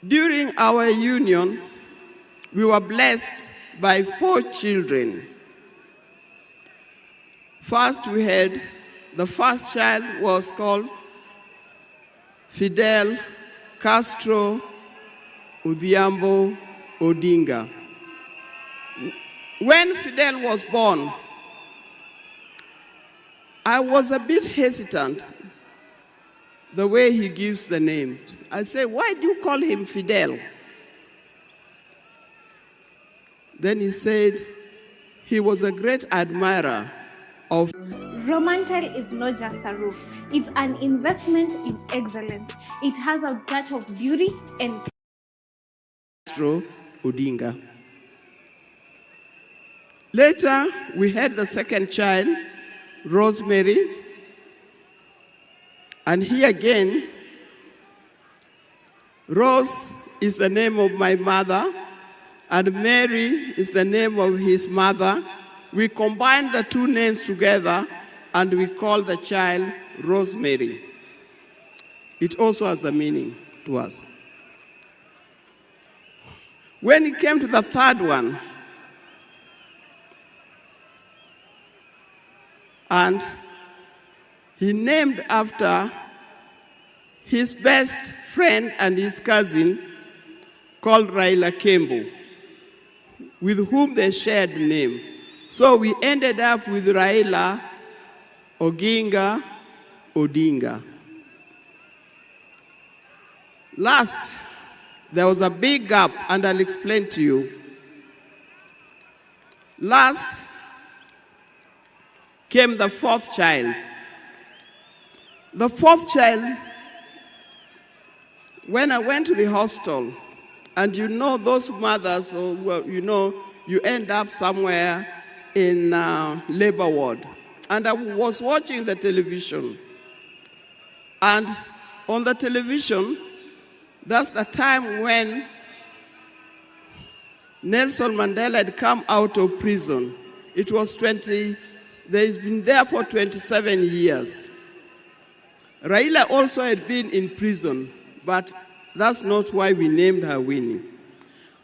During our union, we were blessed by 4 children. First, the first child was called Fidel Castro Odhiambo Odinga. When Fidel was born, I was a bit hesitant the way he gives the name. I said, why do you call him Fidel? Then he said he was a great admirer of Romantel is not just a roof, it's an investment in excellence. It has a touch of beauty and Castro Odinga. Later, we had the second child, Rosemary, and here again, Rose is the name of my mother, and Mary is the name of his mother. We combined the 2 names together, and we called the child Rosemary. It also has a meaning to us. When it came to the third one, and he named after his best friend and his cousin called Raila Kembo, with whom they shared the name. So we ended up with Raila Oginga Odinga. Last, there was a big gap, and I'll explain to you. Last came the 4th child. The 4th child, when I went to the hospital, and you know those mothers, you end up somewhere in labor ward. And I was watching the television. And on the television, that's the time when Nelson Mandela had come out of prison. It was he's been there for 27 years. Raila also had been in prison, but that's not why we named her Winnie.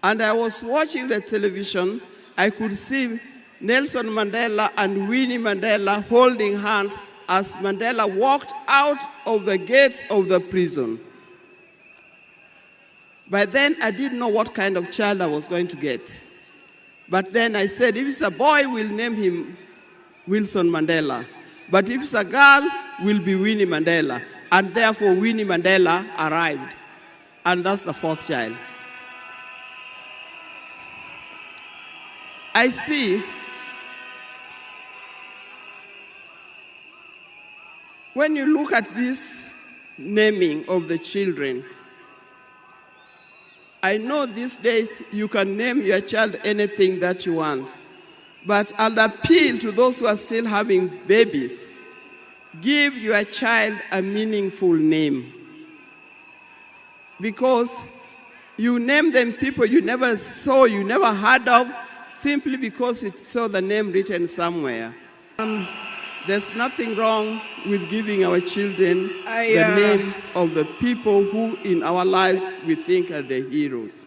And I was watching the television, I could see Nelson Mandela and Winnie Mandela holding hands as Mandela walked out of the gates of the prison. By then, I didn't know what kind of child I was going to get. But then I said, if it's a boy, we'll name him Wilson Mandela. But if it's a girl, will be Winnie Mandela. And therefore, Winnie Mandela arrived. And that's the 4th child. I see when you look at this naming of the children, I know these days you can name your child anything that you want. But I'll appeal to those who are still having babies. Give your child a meaningful name. Because you name them people you never saw, you never heard of, simply because it saw the name written somewhere. There's nothing wrong with giving our children the names of the people who in our lives we think are the heroes.